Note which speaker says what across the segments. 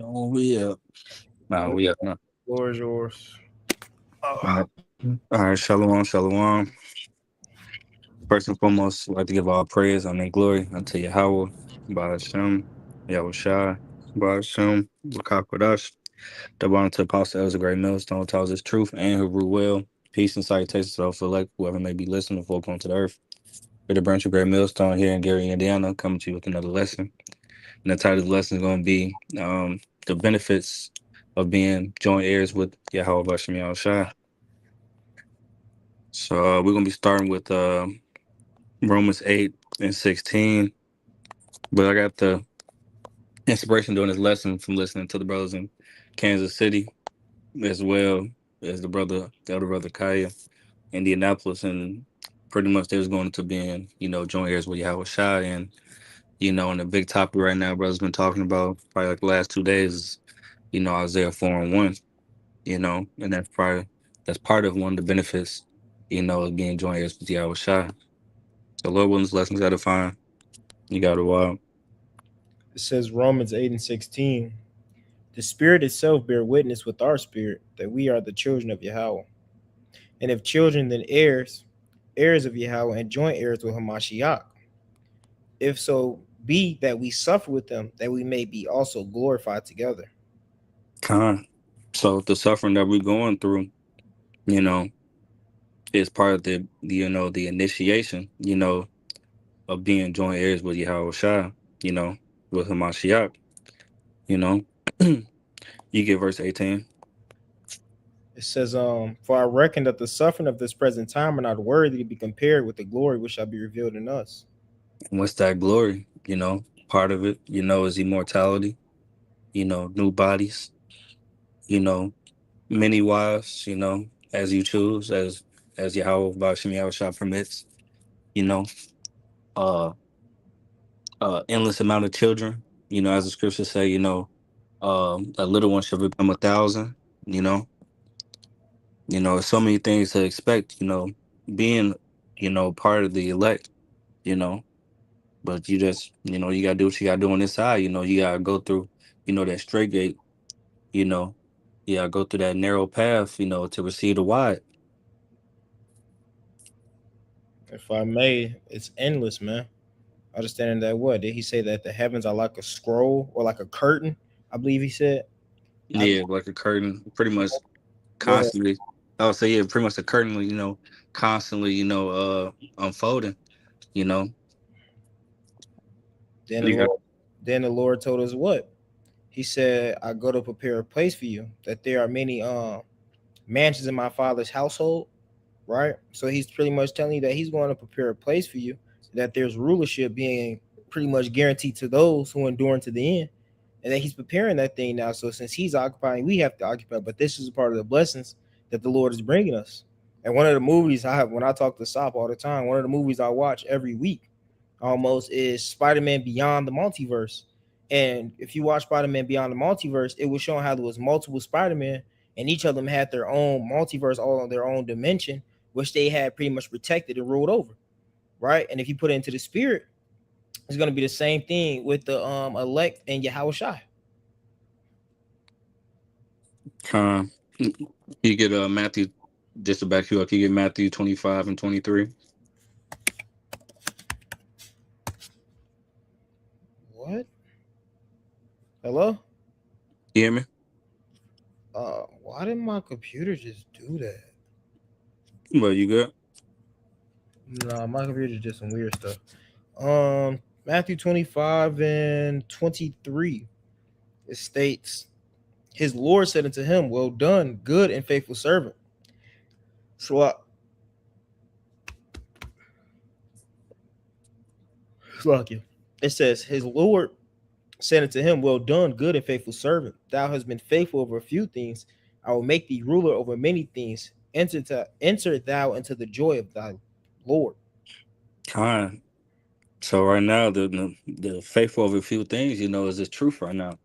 Speaker 1: Oh, we up. Nah, we up. Nah.
Speaker 2: Floor is yours.
Speaker 1: All right. All right. Shalom, shalom. First and foremost, I'd like to give all praise and glory unto Yahweh, by Hashem, Yahweh Shai, by Hashem, Wakakwadash. Double honor to Apostle Elder Great Millstone, tells us truth and who rule well. Peace and salutations to those select whoever may be listening before going to the earth. We're the branch of Great Millstone here in Gary, Indiana, coming to you with another lesson. And the title of the lesson is going to be the benefits of being joint heirs with Yahweh Bashem Yahweh Shai. So we're going to be starting with Romans 8 and 16. But I got the inspiration during this lesson from listening to the brothers in Kansas City, as well as the elder brother Kaya, Indianapolis, and pretty much they was going to being, joint heirs with Yahweh Shai. And, and the big topic right now, brothers been talking about probably like the last 2 days is, Isaiah 4 and 1, and that's part of one of the benefits, of being joint heirs with Yahweh Shai. So Lord willing, this lesson's got to find. You got to
Speaker 2: It says Romans 8 and 16. The Spirit itself bear witness with our spirit that we are the children of Yahweh. And if children, then heirs, heirs of Yahweh, and joint heirs with Hamashiach. If so be that we suffer with them, that we may be also glorified together.
Speaker 1: Con. So the suffering that we're going through, you know, is part of the initiation, of being joint heirs with Yahweh Shai, with Hamashiach, you know. You get verse 18.
Speaker 2: It says, For I reckon that the suffering of this present time are not worthy to be compared with the glory which shall be revealed in us.
Speaker 1: And what's that glory? Part of it, is immortality, new bodies, you know, many wives, as you choose, as Yahweh Bashem Yahweh Shai permits, you know, uh endless amount of children, as the scriptures say, a little one shall become 1,000, you know, so many things to expect, being, part of the elect, you know, but you just, you gotta do what you gotta do on this side, you gotta go through, that straight gate, you know, you gotta go through that narrow path, to receive the wide.
Speaker 2: If I may, it's endless, man. Understanding that what? Did he say that the heavens are like a scroll or like a curtain? I believe he said. I
Speaker 1: Yeah, like a curtain, pretty much
Speaker 2: go ahead.
Speaker 1: constantly. I would say, yeah, pretty much the curtain, constantly, unfolding, you know.
Speaker 2: Then the
Speaker 1: You got
Speaker 2: Lord then the Lord told us what? He said, I go to prepare a place for you, that there are many mansions in my father's household, right? So he's pretty much telling you that he's going to prepare a place for you, that there's rulership being pretty much guaranteed to those who endure to the end. And that he's preparing that thing now. So since he's occupying, we have to occupy. But this is a part of the blessings that the Lord is bringing us. And one of the movies I have, when I talk to Sop all the time, one of the movies I watch every week almost is Spider-Man Beyond the Multiverse. And if you watch Spider-Man Beyond the Multiverse, it was showing how there was multiple Spider-Man, and each of them had their own multiverse, all on their own dimension, which they had pretty much protected and ruled over, right? And if you put it into the spirit, it's going to be the same thing with the elect and Yahweh Shai.
Speaker 1: time. You get Matthew, just to back you up, you get Matthew 25 and 23.
Speaker 2: What? Hello?
Speaker 1: You hear me?
Speaker 2: Why did my computer just do that?
Speaker 1: Well, you good?
Speaker 2: No, my computer did some weird stuff. Matthew 25 and 23. It states, His Lord said unto him, Well done, good and faithful servant. So fuck you. It says, His Lord said unto him, Well done, good and faithful servant. Thou hast been faithful over a few things. I will make thee ruler over many things. Enter thou into the joy of thy Lord.
Speaker 1: Time. So right now, the faithful of a few things, is the truth right now.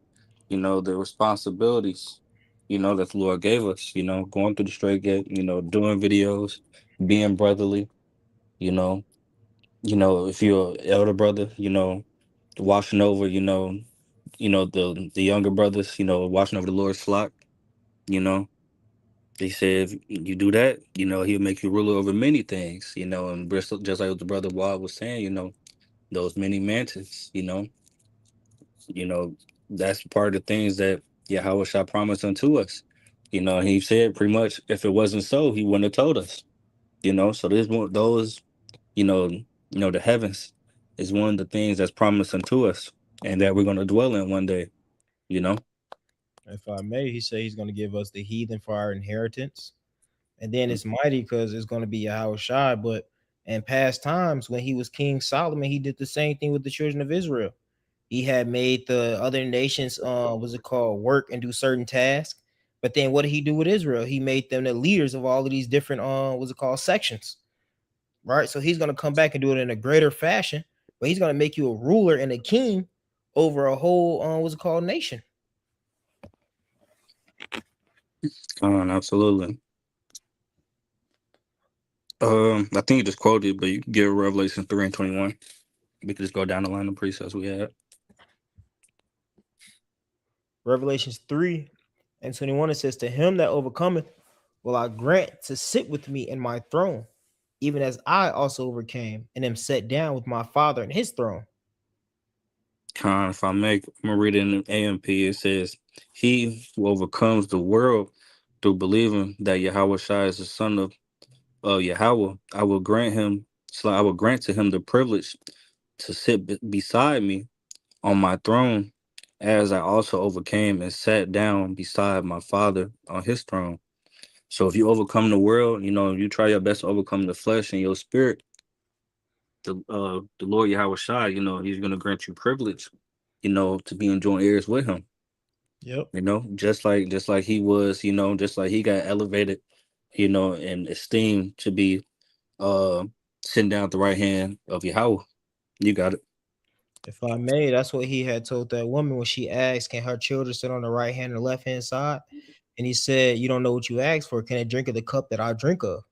Speaker 1: The responsibilities, that the Lord gave us, going through the straight gate, doing videos, being brotherly, you know, if you're an elder brother, watching over, the younger brothers, watching over the Lord's flock. You know, they said if you do that, he'll make you ruler over many things. And Bristol, just like what the brother Wad was saying, those many mansions. You know, that's part of the things that Yahweh shall promise unto us. He said pretty much if it wasn't so, he wouldn't have told us. So there's one those, the heavens is one of the things that's promised unto us and that we're gonna dwell in one day, you know.
Speaker 2: If I may, he said he's going to give us the heathen for our inheritance. And then it's mighty because it's going to be Yahweh Shai. But in past times, when he was King Solomon, he did the same thing with the children of Israel. He had made the other nations, what's it called, work and do certain tasks. But then what did he do with Israel? He made them the leaders of all of these different, what's it called, sections, right? So he's going to come back and do it in a greater fashion, but he's going to make you a ruler and a king over a whole, what's it called, nation.
Speaker 1: Absolutely. I think you just quoted, but you can give Revelation 3:21. We could just go down the line of precepts we had.
Speaker 2: Revelations 3 and 21, it says, to him that overcometh will I grant to sit with me in my throne, even as I also overcame and am set down with my Father in his throne.
Speaker 1: If I'm gonna read it in the AMP. It says, "He who overcomes the world through believing that Yahweh Shai is the son of Yahweh, I will grant him. So I will grant to him the privilege to sit beside me on my throne, as I also overcame and sat down beside my Father on his throne." So if you overcome the world, you try your best to overcome the flesh and your spirit. The Lord Yahweh Shai, He's gonna grant you privilege, to be enjoying heirs with Him.
Speaker 2: Yep.
Speaker 1: Just like He was, just like He got elevated, and esteemed to be uh sitting down at the right hand of Yahweh. You got it.
Speaker 2: If I may, that's what he had told that woman when she asked, can her children sit on the right hand or left hand side? And he said, you don't know what you asked for. Can they drink of the cup that I drink of?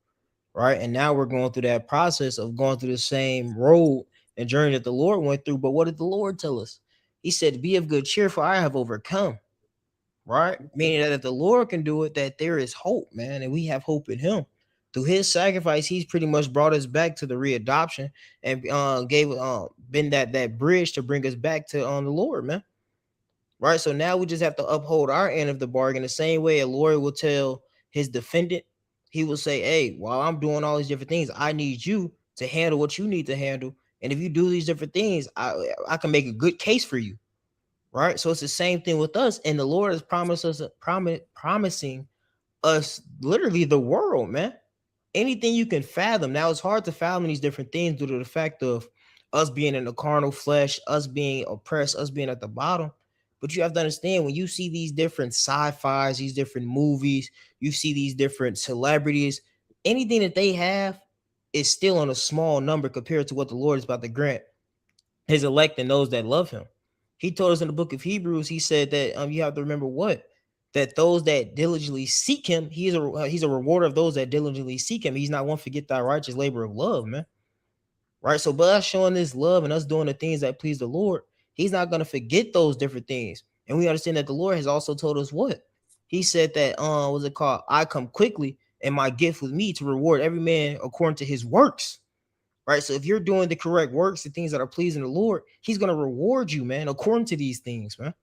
Speaker 2: Right. And now we're going through that process of going through the same road and journey that the Lord went through. But what did the Lord tell us? He said, be of good cheer, for I have overcome. Right? Meaning that if the Lord can do it, that there is hope, man, and we have hope in Him. Through His sacrifice, He's pretty much brought us back to the readoption and gave been that bridge to bring us back to the Lord, man. Right? So now we just have to uphold our end of the bargain the same way a lawyer will tell his defendant. He will say, "Hey, while I'm doing all these different things, I need you to handle what you need to handle. And if you do these different things, I can make a good case for you." Right? So it's the same thing with us, and the Lord has promised us promising us literally the world, man. Anything you can fathom. Now it's hard to fathom these different things due to the fact of us being in the carnal flesh, us being oppressed, us being at the bottom. But you have to understand when you see these different sci-fis, these different movies, you see these different celebrities, anything that they have is still on a small number compared to what the Lord is about to grant his elect and those that love him. He told us in the book of Hebrews, he said that you have to remember what? That those that diligently seek him, he's a rewarder of those that diligently seek him. He's not one forget thy righteous labor of love, man. Right? So by us showing this love and us doing the things that please the Lord, he's not going to forget those different things. And we understand that the Lord has also told us what? He said that what's it called? I come quickly and my gift with me to reward every man according to his works. Right. So if you're doing the correct works, the things that are pleasing the Lord, He's gonna reward you, man, according to these things, man.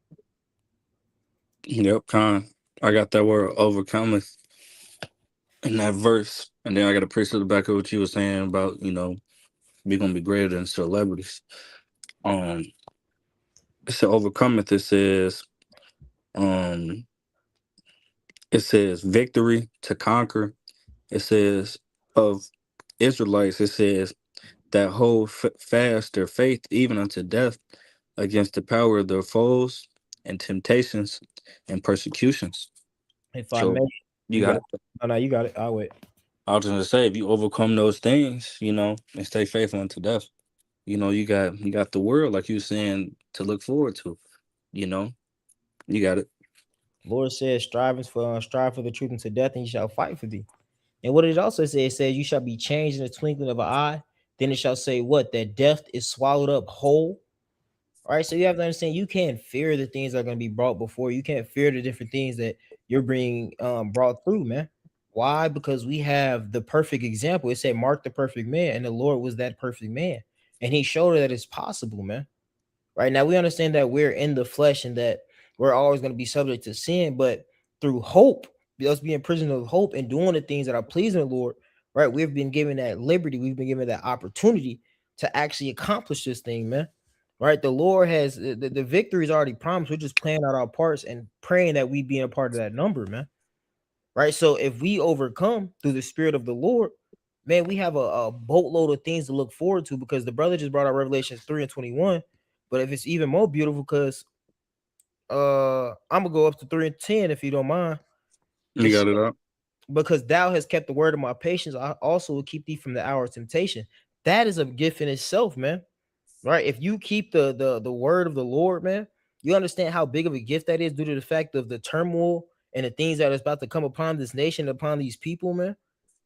Speaker 1: Yep, I got that word overcometh in that verse, and then I got a priest at the back of what you were saying about we're gonna be greater than celebrities. Um, it said overcometh. Um, it says victory to conquer. It says of Israelites. It says that hold fast their faith even unto death against the power of their foes and temptations and persecutions.
Speaker 2: If I may,
Speaker 1: So you
Speaker 2: you
Speaker 1: got
Speaker 2: got
Speaker 1: it.
Speaker 2: no, no, you got it. I'll wait.
Speaker 1: I was gonna say if you overcome those things, and stay faithful unto death, you got the world like you saying to look forward to. You know, you got it.
Speaker 2: Lord says, strive for the truth unto death, and you shall fight for thee. And what it also says, it says, you shall be changed in the twinkling of an eye. Then it shall say, what? That death is swallowed up whole. All right, so you have to understand you can't fear the things that are going to be brought before you. Can't fear the different things that you're being brought through, man. Why? Because we have the perfect example. It said, "Mark the perfect man," and the Lord was that perfect man, and He showed her that it's possible, man. Right now, we understand that we're in the flesh and that we're always going to be subject to sin, but through hope, us being prison of hope and doing the things that are pleasing the Lord, right? We've been given that liberty, we've been given that opportunity to actually accomplish this thing, man. Right? The Lord has the victory is already promised. We're just playing out our parts and praying that we be a part of that number, man. Right? So if we overcome through the Spirit of the Lord, man, we have a boatload of things to look forward to, because the brother just brought out Revelations 3 and 21. But if it's even more beautiful, because I'm gonna go up to 3 and 10 if you don't mind.
Speaker 1: You
Speaker 2: It's
Speaker 1: got it up.
Speaker 2: because thou hast kept the word of my patience, I also will keep thee from the hour of temptation. That is a gift in itself, man. Right? If you keep the word of the Lord, man, you understand how big of a gift that is due to the fact of the turmoil and the things that is about to come upon this nation, upon these people, man.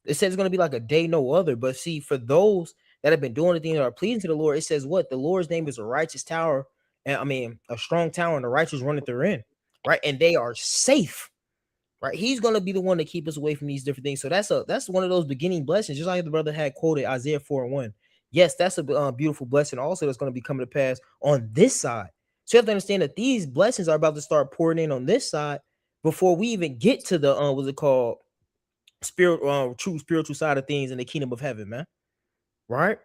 Speaker 2: It says it's going to be like a day no other. But see, for those that have been doing the things that are pleasing to the Lord, it says what? The Lord's name is a righteous tower, and I mean a strong tower, and the righteous run it therein, right? And they are safe. Right, he's gonna be the one to keep us away from these different things. So that's one of those beginning blessings, just like the brother had quoted Isaiah 4:1. Yes, that's a beautiful blessing. Also, that's going to be coming to pass on this side. So you have to understand that these blessings are about to start pouring in on this side before we even get to the what's it called, spirit, true spiritual side of things in the kingdom of heaven, man. Right?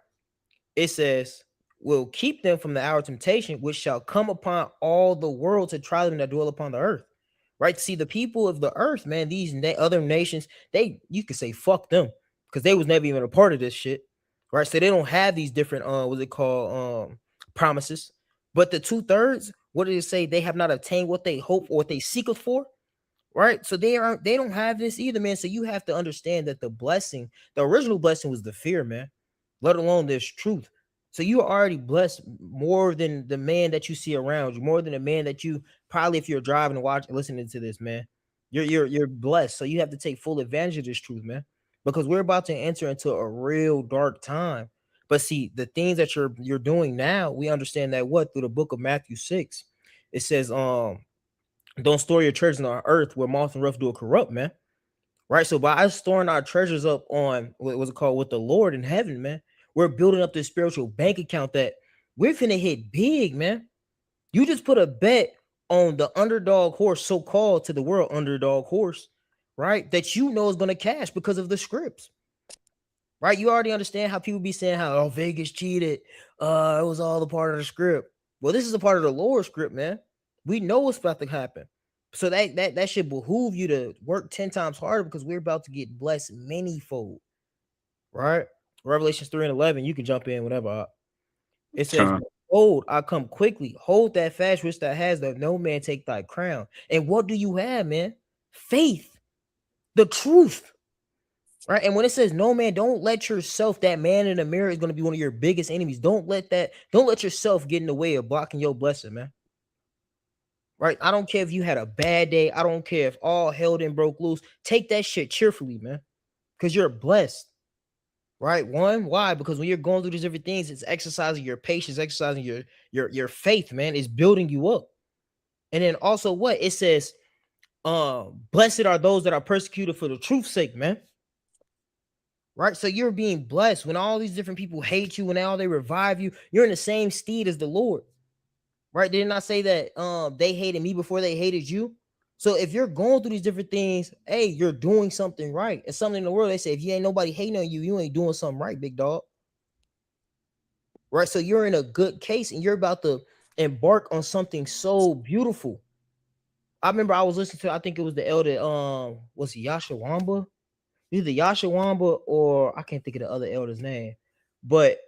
Speaker 2: It says, "Will keep them from the hour of temptation, which shall come upon all the world to try them that dwell upon the earth." Right? See, the people of the earth, man, these other nations, they, you could say fuck them, because they was never even a part of this shit. Right? So they don't have these different what's it called, promises. But the 2/3, what did it say? They have not obtained what they hope or what they seeketh for. Right? So they don't have this either, man. So you have to understand that the blessing, the original blessing was the fear, man, let alone this truth. So you are already blessed more than the man that you see around you, more than the man that you probably, if you're driving and watching, listening to this, man, you're blessed. So you have to take full advantage of this truth, man, because we're about to enter into a real dark time. But see, the things that you're doing now, we understand that what, through the book of Matthew 6, it says, don't store your treasures on earth where moth and rough do corrupt, man. Right. So by us storing our treasures up on what's it called, with the Lord in heaven, man, we're building up this spiritual bank account that we're finna hit big, man. You just put a bet on the underdog horse, so-called to the world underdog horse, right? That you know is gonna cash because of the scripts. Right? You already understand how people be saying how, oh, Vegas cheated. It was all a part of the script. Well, this is a part of the Lord script, man. We know what's about to happen. So that should behoove you to work 10 times harder, because we're about to get blessed manyfold. Right? Revelations 3 and 11. You can jump in, whatever. It says,
Speaker 1: Con.
Speaker 2: "Behold, I come quickly. Hold that fast which that has, that no man take thy crown." And what do you have, man? Faith, the truth. Right. And when it says no man, don't let yourself, that man in the mirror is going to be one of your biggest enemies. Don't let yourself get in the way of blocking your blessing, man. Right. I don't care if you had a bad day. I don't care if all hell then broke loose. Take that shit cheerfully, man. Because you're blessed. Right. One, why? Because when you're going through these different things, it's exercising your patience, exercising your faith, man. It's building you up. And then also what? It says, blessed are those that are persecuted for the truth's sake, man. Right? So you're being blessed when all these different people hate you and now they revive you. You're in the same steed as the Lord. Right? Did not say that they hated me before they hated you? So if you're going through these different things, hey, you're doing something right. It's something in the world. They say if you ain't nobody hating on you, you ain't doing something right, big dog. Right? So you're in a good case and you're about to embark on something so beautiful. I remember I was listening to, I think it was the elder, was it Yashawamba? Either Yashawamba or I can't think of the other elder's name. But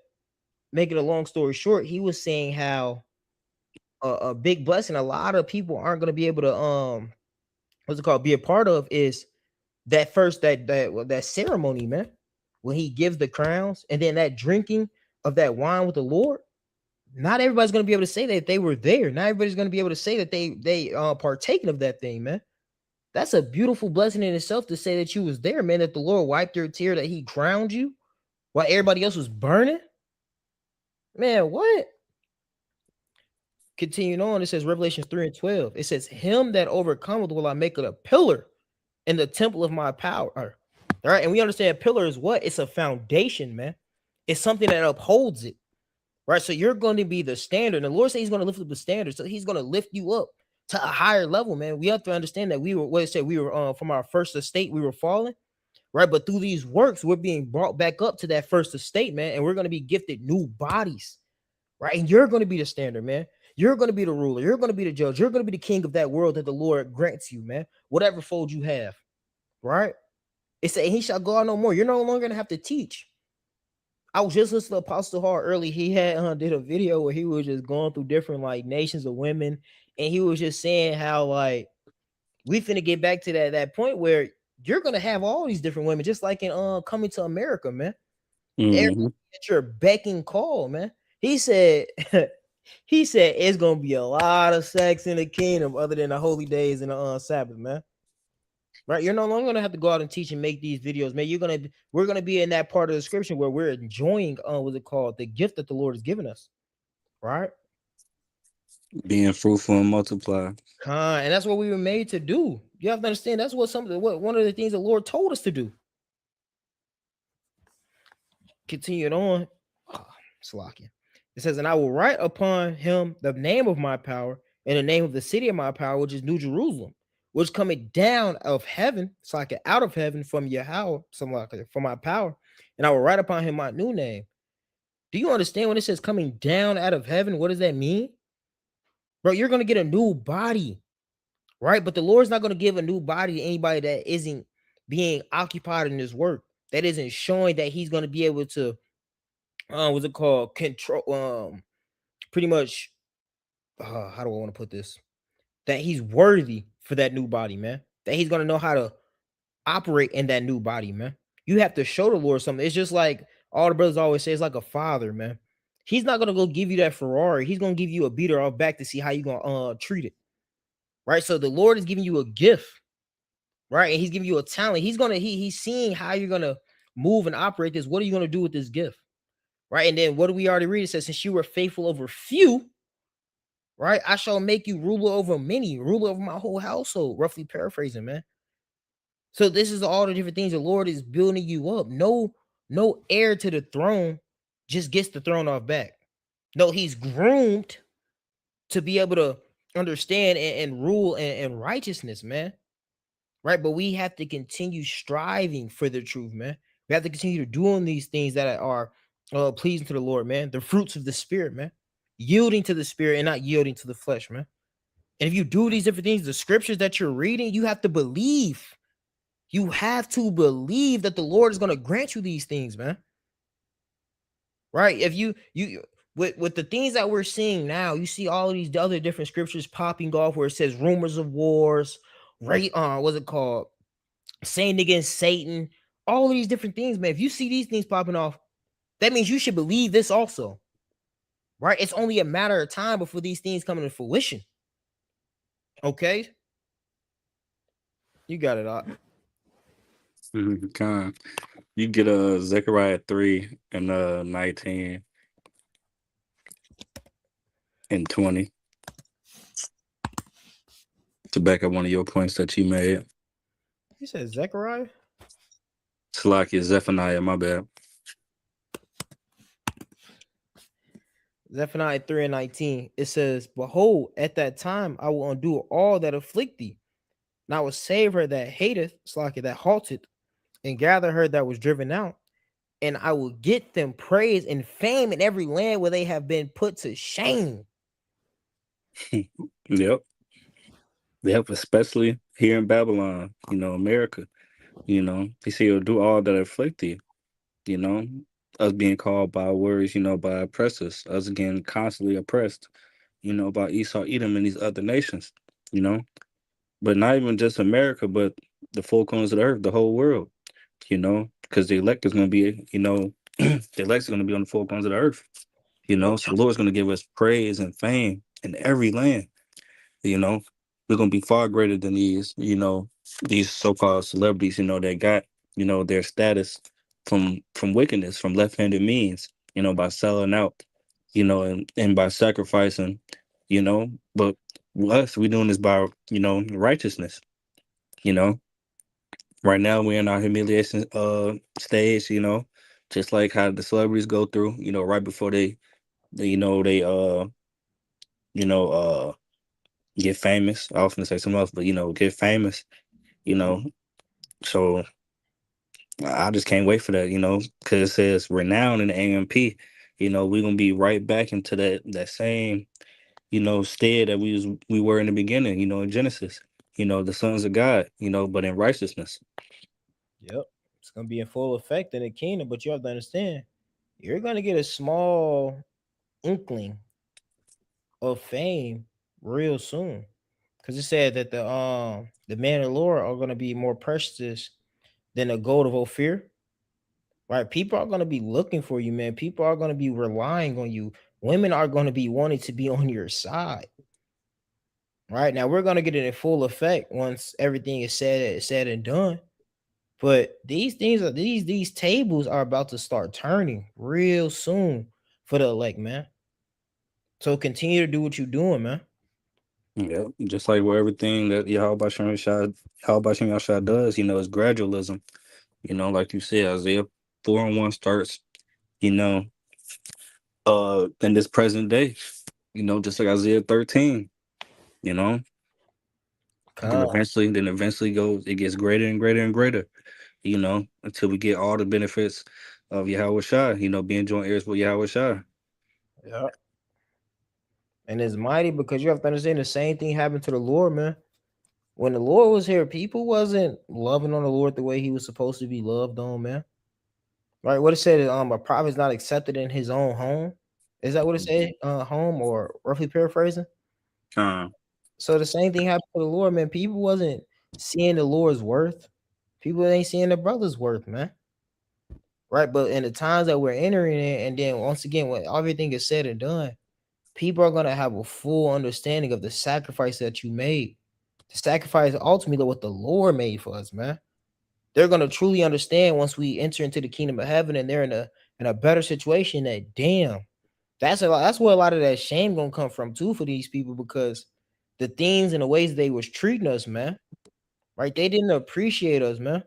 Speaker 2: making a long story short, he was saying how a big blessing a lot of people aren't going to be able to what's it called, be a part of, is that first that ceremony, man, when he gives the crowns, and then that drinking of that wine with the Lord. Not everybody's going to be able to say that they were there. Not everybody's going to be able to say that they partaken of that thing, man. That's a beautiful blessing in itself, to say that you was there, man, that the Lord wiped your tear, that he crowned you while everybody else was burning. Man, what? Continuing on, it says Revelation 3 and 12. It says, him that overcometh will I make it a pillar in the temple of my power. All right. And we understand a pillar is what? It's a foundation, man. It's something that upholds it. Right. So you're going to be the standard. And the Lord said he's going to lift up the standard. So he's going to lift you up to a higher level, man. We have to understand that we were, what it said, we were from our first estate, we were fallen. Right. But through these works, we're being brought back up to that first estate, man. And we're going to be gifted new bodies. Right. And you're going to be the standard, man. You're going to be the ruler. You're going to be the judge. You're going to be the king of that world that the Lord grants you, man. Whatever fold you have. Right. It said, he shall go out no more. You're no longer going to have to teach. I was just listening to Apostle Hart early. He had did a video where he was just going through different like nations of women. And he was just saying how like we finna get back to that point where you're going to have all these different women, just like in Coming to America, man.
Speaker 1: Mm-hmm.
Speaker 2: Everybody at your beck and call, man. He said, he said it's gonna be a lot of sex in the kingdom other than the holy days and the Sabbath, man. Right? You're no longer gonna have to go out and teach and make these videos, man. We're gonna be in that part of the scripture where we're enjoying what's it called? The gift that the Lord has given us. Right?
Speaker 1: Being fruitful and multiply.
Speaker 2: And that's what we were made to do. You have to understand that's what one of the things the Lord told us to do. Continuing on. Slacking. It says, and I will write upon him the name of my power and the name of the city of my power, which is New Jerusalem, which coming down of heaven, it's like out of heaven from Yahweh, something like that, from my power. And I will write upon him my new name. Do you understand when it says coming down out of heaven? What does that mean? Bro, you're going to get a new body, right? But the Lord's not going to give a new body to anybody that isn't being occupied in his work, that isn't showing that he's going to be able to what's it called? Control pretty much how do I want to put this? That he's worthy for that new body, man. That he's gonna know how to operate in that new body, man. You have to show the Lord something. It's just like all the brothers always say, it's like a father, man. He's not gonna go give you that Ferrari. He's gonna give you a beater off back to see how you gonna treat it. Right. So the Lord is giving you a gift, right? And he's giving you a talent. He's seeing how you're gonna move and operate this. What are you gonna do with this gift? Right. And then what do we already read? It says, since you were faithful over few, right, I shall make you ruler over many, ruler over my whole household, roughly paraphrasing, man. So this is all the different things the Lord is building you up. No heir to the throne just gets the throne off back. No, he's groomed to be able to understand and rule and righteousness, man. Right. But we have to continue striving for the truth, man. We have to continue to doing these things that are pleasing to the Lord, man. The fruits of the spirit, man. Yielding to the spirit and not yielding to the flesh, man. And if you do these different things, the scriptures that you're reading, you have to believe. You have to believe that the Lord is going to grant you these things, man. Right? If you with the things that we're seeing now, you see all of these other different scriptures popping off where it says rumors of wars, right? What's it called? Saying against Satan, all of these different things, man. If you see these things popping off, that means you should believe this also. Right? It's only a matter of time before these things come into fruition. Okay? You got it, Doc.
Speaker 1: Con. You get Zechariah 3 and 19 and 20 to back up one of your points that you made.
Speaker 2: You said Zechariah?
Speaker 1: Salakia Zephaniah, my bad.
Speaker 2: Zephaniah 3 and 19. It says, behold, at that time I will undo all that afflict thee. And I will save her that hateth, Slakia, that halted, and gather her that was driven out. And I will get them praise and fame in every land where they have been put to shame.
Speaker 1: Yep. Especially here in Babylon, America. He said he'll do all that afflict thee, us being called by words, by oppressors, us getting constantly oppressed, by Esau, Edom, and these other nations, but not even just America, but the four corners of the earth, the whole world, because the elect is going to be, the elect is going to be on the four corners of the earth, so the Lord's going to give us praise and fame in every land, we're going to be far greater than these so-called celebrities, that got, their status from wickedness, from left-handed means, by selling out, and by sacrificing you know. But us, we doing this by, righteousness, you know. Right now we're in our humiliation stage, just like how the celebrities go through, right before they you know, get famous. I often say something else, but get famous, you know. So I just can't wait for that, because it says renown in the AMP. We're gonna be right back into that same, stead that we were in the beginning, in Genesis. The sons of God, but in righteousness.
Speaker 2: Yep. It's gonna be in full effect in the kingdom, but you have to understand, you're gonna get a small inkling of fame real soon. Cause it said that the man of the Lord are gonna be more precious than the gold of Ophir. Right? People are gonna be looking for you, man. People are gonna be relying on you. Women are gonna be wanting to be on your side. Right now, we're gonna get it in full effect once everything is said and done. But these things are these tables are about to start turning real soon for the elect, man. So continue to do what you're doing, man.
Speaker 1: Yeah, just like where everything that Yahweh does, is gradualism. Like you said, Isaiah 4:1 starts, you know, in this present day, just like Isaiah 13, you know, then
Speaker 2: Come,
Speaker 1: eventually goes, it gets greater and greater and greater, until we get all the benefits of Yahweh Shai, being joint heirs with Yahweh Shai.
Speaker 2: yeah. And it's mighty because you have to understand the same thing happened to the Lord, man. When the Lord was here, people wasn't loving on the Lord the way he was supposed to be loved on, man. Right? What it said, a prophet is not accepted in his own home. Is that what it said? Home, or roughly paraphrasing?
Speaker 1: Uh,
Speaker 2: So the same thing happened to the Lord, man. People wasn't seeing the Lord's worth. People ain't seeing the brother's worth, man. Right? But in the times that we're entering in, and then once again, when everything is said and done, people are gonna have a full understanding of the sacrifice that you made. The sacrifice ultimately what the Lord made for us, man. They're gonna truly understand once we enter into the kingdom of heaven and they're in a better situation that damn, that's where a lot of that shame gonna come from too for these people because the things and the ways they was treating us, man. Right? They didn't appreciate us, man.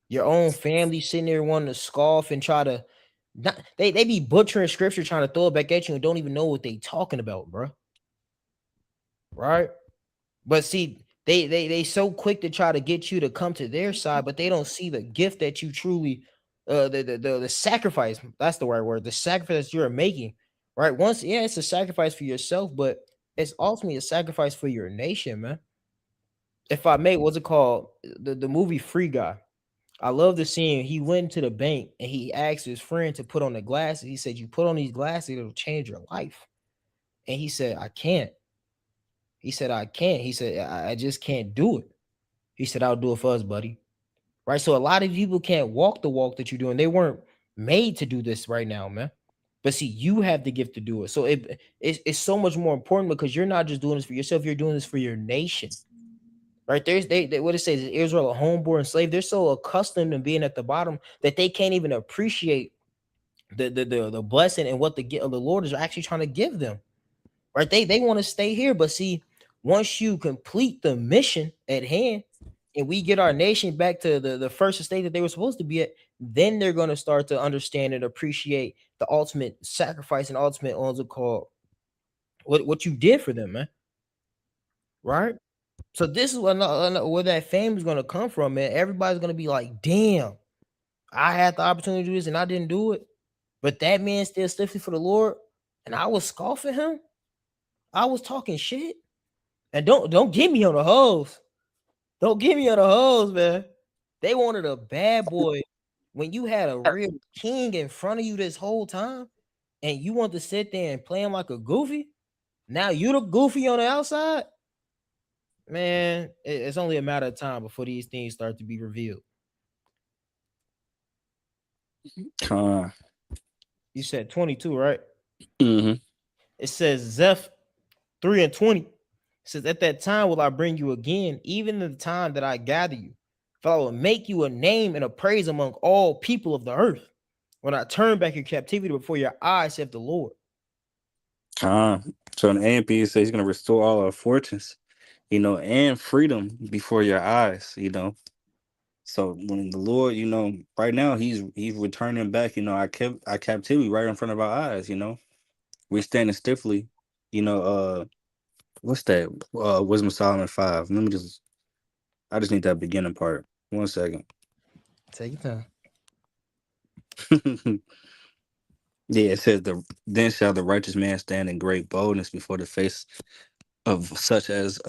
Speaker 2: Your own family sitting there wanting to scoff and try to not, they be butchering scripture trying to throw it back at you and don't even know what they talking about, bro. Right? But see, they so quick to try to get you to come to their side, but they don't see the gift that you truly the sacrifice. That's the right word. The sacrifice you're making. Right? Once, yeah, it's a sacrifice for yourself, but it's ultimately a sacrifice for your nation, man. If I may, what's it called? The movie Free Guy. I love the scene. He went to the bank and he asked his friend to put on the glasses. He said, "You put on these glasses, it'll change your life." And he said, "I can't." He said, "I can't." He said, I just can't do it." He said, "I'll do it for us, buddy." Right? So a lot of people can't walk the walk that you're doing. They weren't made to do this right now, man. But see, you have the gift to do it. So it's so much more important because you're not just doing this for yourself, you're doing this for your nation. Right? They what it says is Israel, a homeborn slave. They're so accustomed to being at the bottom that they can't even appreciate the blessing and what the Lord is actually trying to give them. Right? They want to stay here, but see, once you complete the mission at hand, and we get our nation back to the first state that they were supposed to be at, then they're going to start to understand and appreciate the ultimate sacrifice and ultimate what's it called what you did for them, man. Right? So this is where that fame is going to come from, man. Everybody's going to be like, "Damn, I had the opportunity to do this and I didn't do it." But that man still stiffly for the Lord, and I was scoffing him. I was talking shit. And don't get me on the hose. Don't get me on the hose, man. They wanted a bad boy when you had a real king in front of you this whole time, and you want to sit there and play him like a goofy. Now you the goofy on the outside, man. It's only a matter of time before these things start to be revealed.
Speaker 1: uh,
Speaker 2: You said 22, right?
Speaker 1: mm-hmm.
Speaker 2: It says Zeph 3 and 20. It says, "At that time will I bring you again, even in the time that I gather you. For I will make you a name and a praise among all people of the earth. When I turn back your captivity before your eyes, saith the Lord."
Speaker 1: So in AMP, it says he's gonna restore all our fortunes, and freedom before your eyes, So when the Lord, right now he's returning back, our captivity right in front of our eyes, We're standing stiffly, you know, what's that? Wisdom of Solomon 5. I just need that beginning part. 1 second.
Speaker 2: Take your time.
Speaker 1: Yeah, it says then shall the righteous man stand in great boldness before the face of such as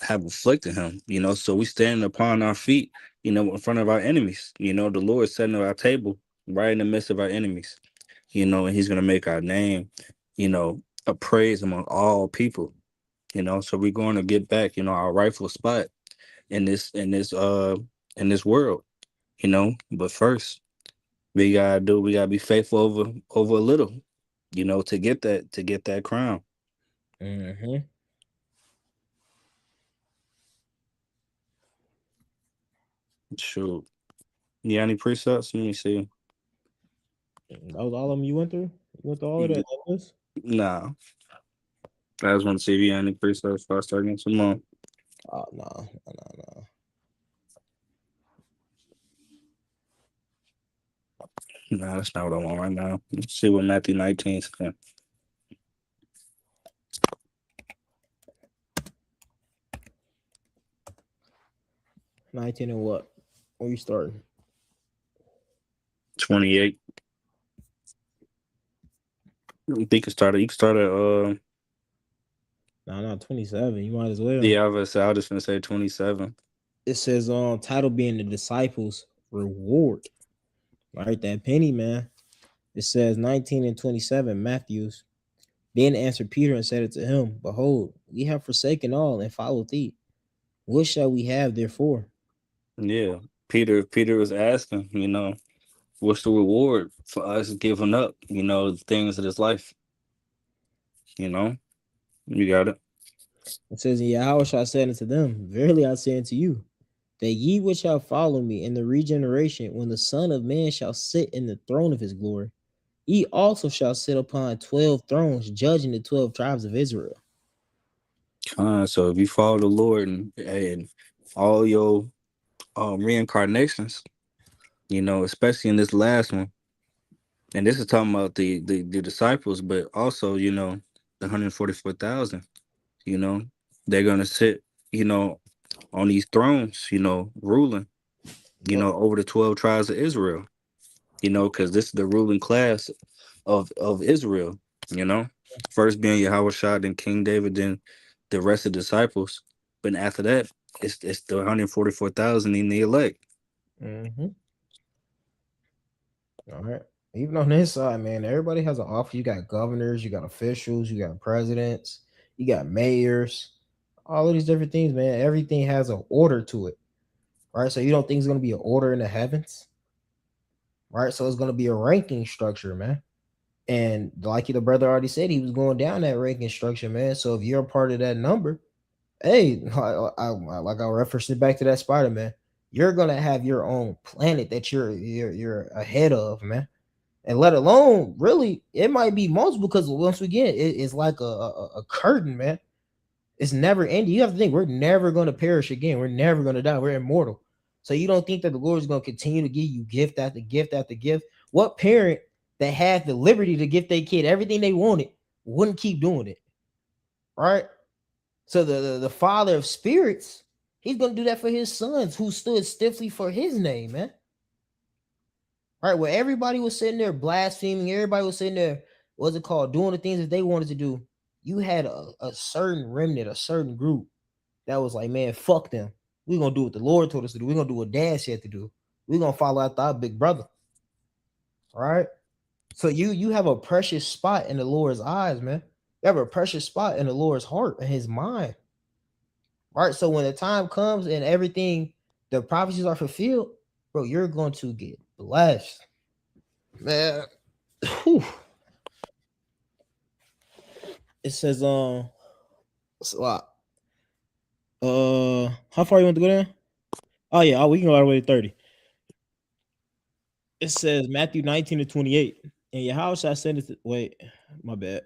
Speaker 1: have afflicted him. So we stand upon our feet, in front of our enemies. The Lord is setting our table right in the midst of our enemies. And He's gonna make our name, a praise among all people. So we're going to get back, our rightful spot in this world. But first we gotta be faithful over a little, to get that crown.
Speaker 2: Mm-hmm.
Speaker 1: Shoot. Yeah, any precepts? Let me see.
Speaker 2: That was all of them you went through. You went through all of
Speaker 1: Y-
Speaker 2: that list.
Speaker 1: Nah, I just want to see if you got any precepts before I start getting some more.
Speaker 2: Oh no, no, no, no.
Speaker 1: Nah, that's not what I want right now. Let's see what Matthew 19 says.
Speaker 2: 19 and what? Where you starting?
Speaker 1: 28. You can start at
Speaker 2: Nah, not 27. You might as well.
Speaker 1: yeah, I was just gonna say 27.
Speaker 2: It says title being the disciples reward. Right, that penny, man. It says 19 and 27, Matthews. Then answered Peter and said it to him, Behold, we have forsaken all and followed thee. What shall we have therefore?
Speaker 1: Yeah. Peter was asking, what's the reward for us giving up, the things of this life, you know? You got it.
Speaker 2: It says, And Yahweh said unto them, Verily I say unto you, that ye which shall follow me in the regeneration, when the Son of Man shall sit in the throne of his glory, ye also shall sit upon 12 thrones, judging the 12 tribes of Israel.
Speaker 1: So if you follow the Lord and all your reincarnations, especially in this last one, and this is talking about the disciples, but also, the 144,000, you know, they're gonna sit, on these thrones, ruling,
Speaker 2: Yep.
Speaker 1: over the 12 tribes of Israel, because this is the ruling class of Israel, you know. First being Yahweh then King David, then the rest of the disciples. But after that, it's the 144,000 in the elect.
Speaker 2: Mm-hmm. All right. Even on this side, man, everybody has an office. You got governors, you got officials, you got presidents, you got mayors, all of these different things, man. Everything has an order to it, right? So you don't think it's going to be an order in the heavens, right? So it's going to be a ranking structure, man. And like the brother already said, he was going down that ranking structure, man. So if you're a part of that number, hey, like I referenced it back to that Spider Man, you're gonna have your own planet that you're ahead of, man. And let alone really, it might be multiple because once again, it's like a curtain, man. It's never ending. You have to think we're never gonna perish again. We're never gonna die. We're immortal. So you don't think that the Lord is gonna continue to give you gift after gift after gift? What parent that had the liberty to give their kid everything they wanted wouldn't keep doing it, right? So the father of spirits, he's gonna do that for his sons who stood stiffly for his name, man. Right, where everybody was sitting there blaspheming, everybody was sitting there, what's it called, doing the things that they wanted to do. You had a certain remnant, a certain group that was like, man, fuck them. We're gonna do what the Lord told us to do. We're gonna do what dad said to do. We're gonna follow after our big brother. All right. So you have a precious spot in the Lord's eyes, man. You have a precious spot in the Lord's heart and his mind. Right. So when the time comes and everything, the prophecies are fulfilled, bro, you're going to get blessed. Man. Whew. It says so, how far you want to go down? Oh yeah, we can go all the way to 30. It says Matthew 19 to 28. And Yahweh said it to, wait, my bad.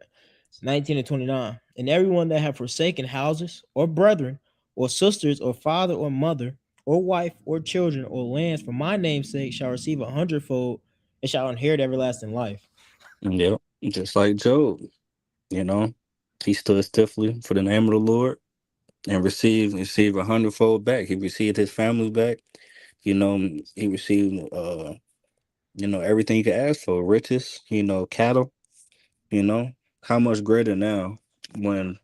Speaker 2: 19 and 29. And everyone that have forsaken houses or brethren or sisters or father or mother or wife or children or lands for my name's sake shall receive a hundredfold and shall inherit everlasting life.
Speaker 1: Yep. Just like Job, you know, he stood stiffly for the name of the Lord and received a hundredfold back. He received his family back. You know, he received everything you could ask for, riches, cattle, you know. How much greater now when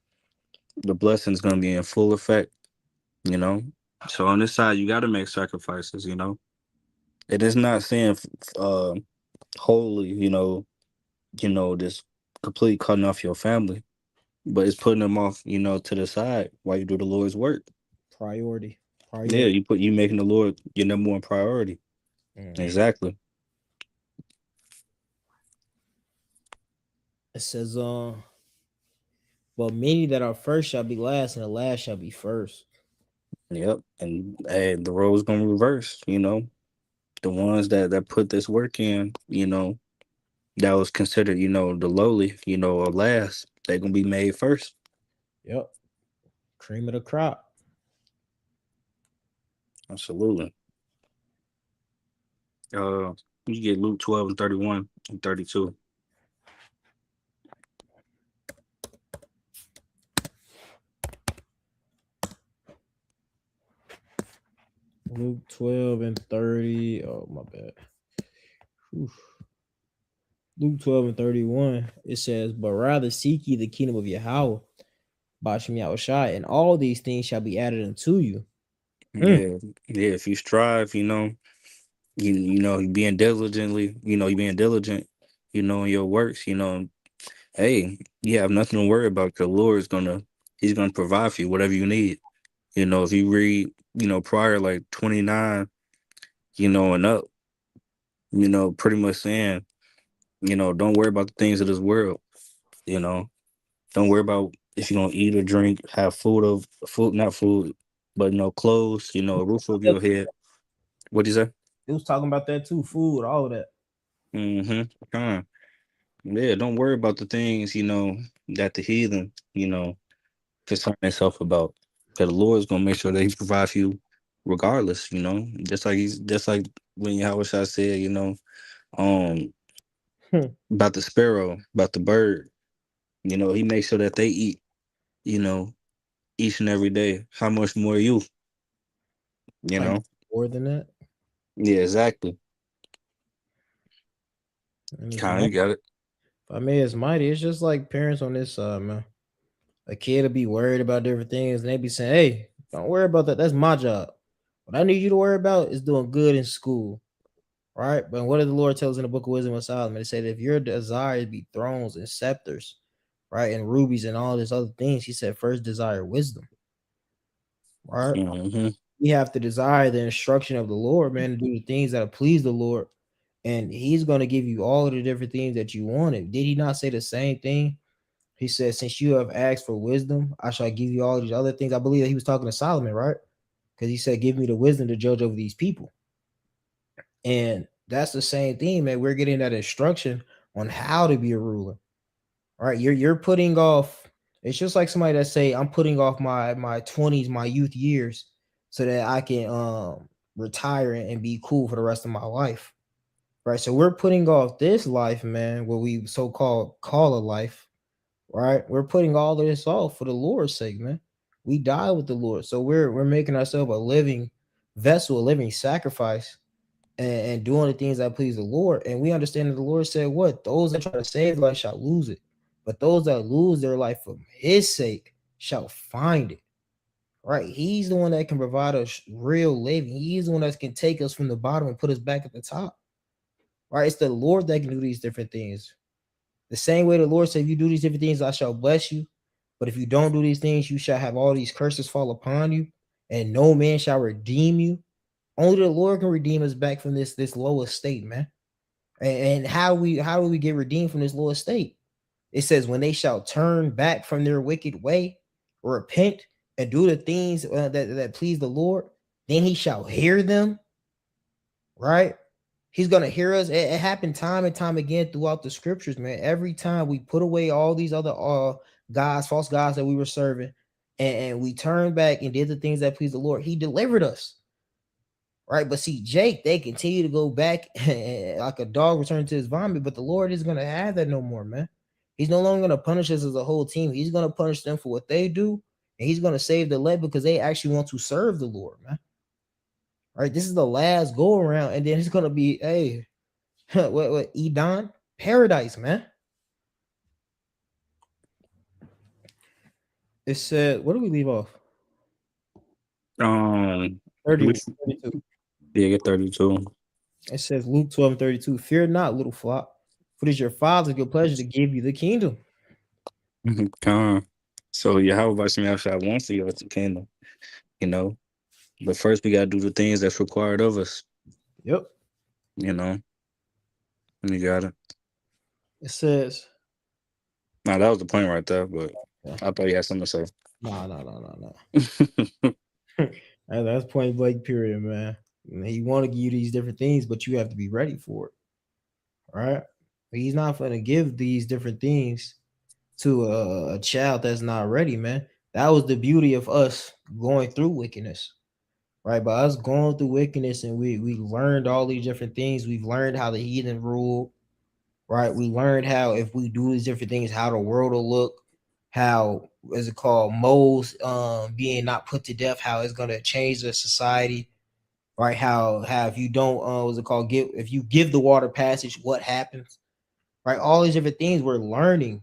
Speaker 1: the blessing's gonna be in full effect, you know? So on this side you gotta make sacrifices, you know. It is not saying uh wholly, just completely cutting off your family, but it's putting them off, to the side while you do the Lord's work.
Speaker 2: Priority.
Speaker 1: Yeah,
Speaker 2: Priority.
Speaker 1: you making the Lord your number one priority.
Speaker 2: Mhm.
Speaker 1: Exactly.
Speaker 2: It says, but many that are first shall be last, and the last shall be first.
Speaker 1: Yep. And hey, the role's gonna reverse, the ones that put this work in, that was considered, the lowly, or last, they're gonna be made first.
Speaker 2: Yep. Cream of the crop.
Speaker 1: Absolutely. Uh, you get Luke 12 and 31 and 32.
Speaker 2: Luke 12 and 30. Oh, my bad. Whew. Luke 12 and 31. It says, but rather seek ye the kingdom of Yahweh, Bashim Yahushai, and all these things shall be added unto you. Mm.
Speaker 1: Yeah, yeah. If you strive, you being diligently, you being diligent, in your works, hey, you have nothing to worry about. The Lord He's gonna provide for you whatever you need. If you read, prior like 29, and up, pretty much saying, don't worry about the things of this world. You know, don't worry about if you're gonna eat or drink, have food, not food, but clothes, a roof over your head. What'd you say?
Speaker 2: It was talking about that too, food, all of that.
Speaker 1: Mm-hmm. Yeah, don't worry about the things, that the heathen, concern themselves about. Because the Lord's gonna make sure that He provides you regardless, just like when Yahweh Shai said, um about the sparrow, about the bird, He makes sure that they eat, you know, each and every day. How much more you, you
Speaker 2: Like
Speaker 1: know?
Speaker 2: more than that.
Speaker 1: Yeah, exactly.
Speaker 2: And it's
Speaker 1: Kinda, you
Speaker 2: mighty.
Speaker 1: got it.
Speaker 2: I mean, it's mighty. It's just like parents on this side, man. A kid will be worried about different things, and they be saying, "Hey, don't worry about that. That's my job. What I need you to worry about is doing good in school, right?" But what did the Lord tell us in the Book of Wisdom of Solomon? It said, "If your desire be thrones and scepters, right, and rubies and all these other things," He said, "first desire wisdom." Right?
Speaker 1: Mm-hmm.
Speaker 2: We have to desire the instruction of the Lord, man, to do the things that please the Lord, and He's going to give you all of the different things that you wanted. Did He not say the same thing? He said, "Since you have asked for wisdom, I shall give you all these other things." I believe that He was talking to Solomon, right? Because He said, "Give me the wisdom to judge over these people." And that's the same thing, man. We're getting that instruction on how to be a ruler. All right. You're putting off. It's just like somebody that say, "I'm putting off my 20s, my youth years, so that I can retire and be cool for the rest of my life." Right. So we're putting off this life, man, what we so called call a life, right? We're putting all of this off for the Lord's sake, man. We die with the Lord. So we're making ourselves a living vessel, a living sacrifice, and doing the things that please the Lord. And we understand that the Lord said, "What? Those that try to save life shall lose it. But those that lose their life for His sake shall find it." Right? He's the one that can provide us real living. He's the one that can take us from the bottom and put us back at the top. Right? It's the Lord that can do these different things. The same way the Lord said, "If you do these different things, I shall bless you. But if you don't do these things, you shall have all these curses fall upon you, and no man shall redeem you." Only the Lord can redeem us back from this lower state, man. And how do we get redeemed from this lower state? It says, "When they shall turn back from their wicked way, repent, and do the things that please the Lord, then He shall hear them." Right? He's gonna hear us. It happened time and time again throughout the scriptures, man. Every time we put away all these other gods, false gods that we were serving, and we turned back and did the things that pleased the Lord, He delivered us. Right. But see, Jake, they continue to go back like a dog returning to his vomit, but the Lord isn't gonna have that no more, man. He's no longer gonna punish us as a whole team. He's gonna punish them for what they do, and he's gonna save the elect because they actually want to serve the Lord, man. Right. This is the last go around, and then it's gonna be, hey, what Edon? Paradise, man. It said, what do we leave off?
Speaker 1: Um,
Speaker 2: 30,
Speaker 1: which
Speaker 2: 32.
Speaker 1: yeah, get 32.
Speaker 2: It says Luke 12 and 32. Fear not, little flock, for it is your Father's good pleasure to give you the kingdom.
Speaker 1: Con. So Yahweh Shai wants to give us the kingdom, you know. But first we gotta do the things that's required of us,
Speaker 2: Yep.
Speaker 1: you know. And you got it.
Speaker 2: It says,
Speaker 1: Now that was the point right there, but
Speaker 2: yeah,
Speaker 1: I thought you had something to
Speaker 2: no.
Speaker 1: say.
Speaker 2: That's point blank, period, man. He want to give you these different things, but you have to be ready for it. Right? He's not going to give these different things to a child that's not ready, man. That was the beauty of us going through wickedness, right? By us going through wickedness, and we learned all these different things. We've learned how the heathen rule, right? We learned how if we do these different things, how the world will look, how is it called moles being not put to death, how it's gonna change the society, right? How if you don't what's it called, give if you give the water passage, what happens, right? All these different things we're learning,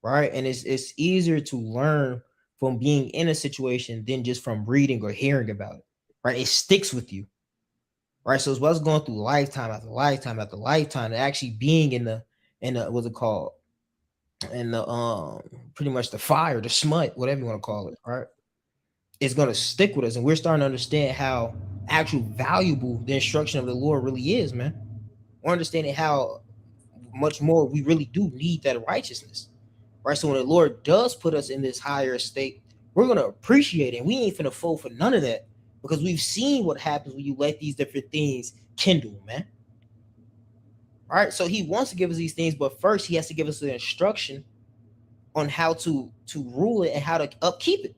Speaker 2: right? And it's easier to learn from being in a situation than just from reading or hearing about it, right? It sticks with you, right? So it's what's going through lifetime after lifetime after lifetime, and actually being in the what's it called, in the pretty much the fire, the smut, whatever you want to call it, right? It's gonna stick with us, and we're starting to understand how actual valuable the instruction of the Lord really is, man. We're understanding how much more we really do need that righteousness, right? So when the Lord does put us in this higher state, we're gonna appreciate it. And we ain't finna fall for none of that because we've seen what happens when you let these different things kindle, man. All right, so He wants to give us these things, but first He has to give us the instruction on how to rule it and how to upkeep it.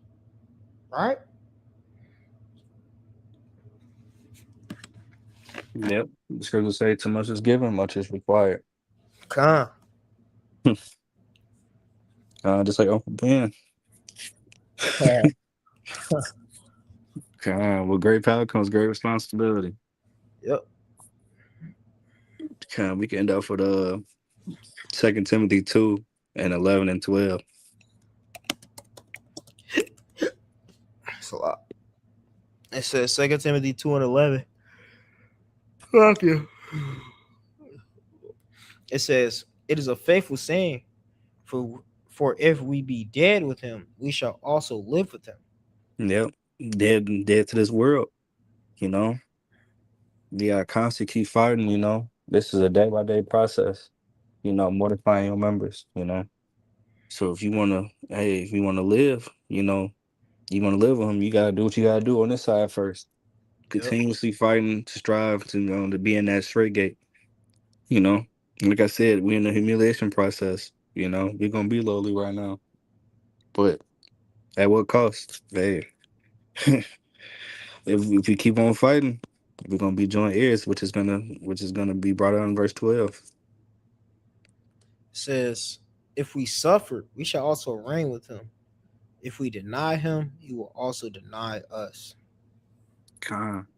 Speaker 2: Right?
Speaker 1: Yep. The scriptures say too much is given, much is required.
Speaker 2: Con.
Speaker 1: Just like Uncle Ben. With great power comes great responsibility.
Speaker 2: Yep.
Speaker 1: We can end up with 2 Timothy 2 and 11 and 12.
Speaker 2: It's a lot. It says 2 Timothy 2 and 11. Fuck you. It says, it is a faithful saying, for if we be dead with him, we shall also live with him.
Speaker 1: Yep. Dead to this world, you know. You gotta constantly keep fighting, you know. This is a day by day process, you know, mortifying your members, you know. So if you wanna live, you know, you wanna live with him, you gotta do what you gotta do on this side first.
Speaker 2: Yep.
Speaker 1: Continuously fighting to strive to, to be in that straight gate, you know. Like I said, we're in the humiliation process, you know. We're gonna be lowly right now. But at what cost? Hey, if we keep on fighting, we're gonna be joint heirs, which is gonna be brought out in verse 12.
Speaker 2: It says, if we suffer, we shall also reign with him. If we deny him, he will also deny us.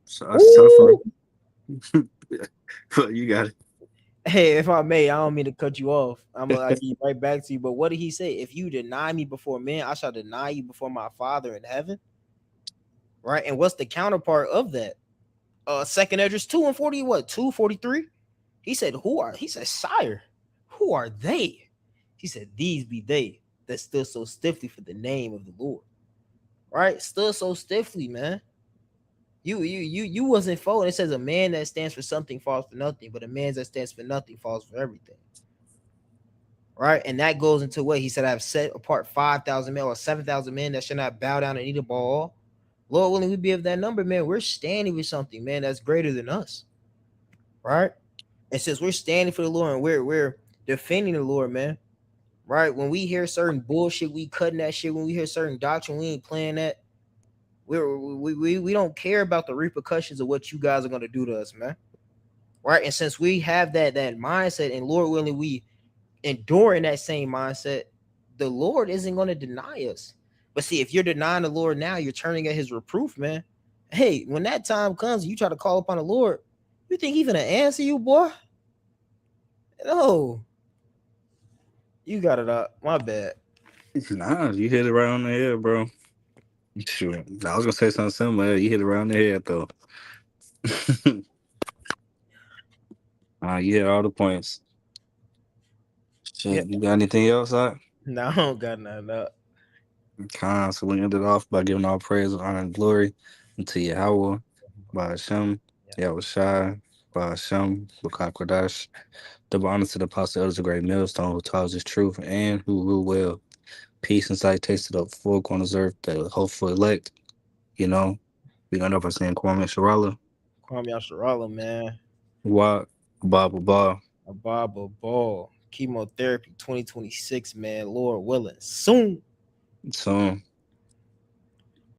Speaker 1: So us
Speaker 2: Ooh.
Speaker 1: suffering. But you got it.
Speaker 2: Hey, if I may, I don't mean to cut you off. I'm gonna get right back to you. But what did he say? If you deny me before men, I shall deny you before my Father in heaven. Right? And what's the counterpart of that? Second Edges 2 and 40, what, 2:43? He said, he said, Sire, who are they? He said, these be they that stood so stiffly for the name of the Lord. Right? Stood so stiffly, man. You wasn't folding. It says a man that stands for something falls for nothing, but a man that stands for nothing falls for everything. Right? And that goes into what he said, I have set apart 5,000 men or 7,000 men that should not bow down and eat a ball. Lord willing, we be of that number, man. We're standing with something, man, that's greater than us. right? And since we're standing for the Lord and we're defending the Lord, man, right? When we hear certain bullshit, we cutting that shit. When we hear certain doctrine, we ain't playing that. We don't care about the repercussions of what you guys are gonna do to us, man. Right? And since we have that mindset, and Lord willing, we endure in that same mindset, the Lord isn't gonna deny us. But see, if you're denying the Lord now, you're turning at his reproof, man. Hey, when that time comes, you try to call upon the Lord, you think he's gonna answer you, boy? No, you got it up. My bad.
Speaker 1: Nah, you hit it right on the head, bro. Sure. I was gonna say something similar. You hit it right on the head though. You hit all the points.
Speaker 2: Yeah.
Speaker 1: Shit, you got anything else?
Speaker 2: No, I don't got nothing up.
Speaker 1: So we ended off by giving all praise, honor, and glory unto Yahweh, by Hashem,
Speaker 2: Yeah.
Speaker 1: Yahweh Shai, by Hashem, Bukak Kodash. Double honor to the apostle elders, a great millstone who tells his truth and who rule well. Peace and salutation to the four corners of earth, the hopeful elect. You know, we gonna up our saying Kwame Sharala,
Speaker 2: Kwame Yasharala, man.
Speaker 1: Wat, Ba.
Speaker 2: A Bible ball. Chemotherapy 2026, man. Lord willing. Soon.
Speaker 1: So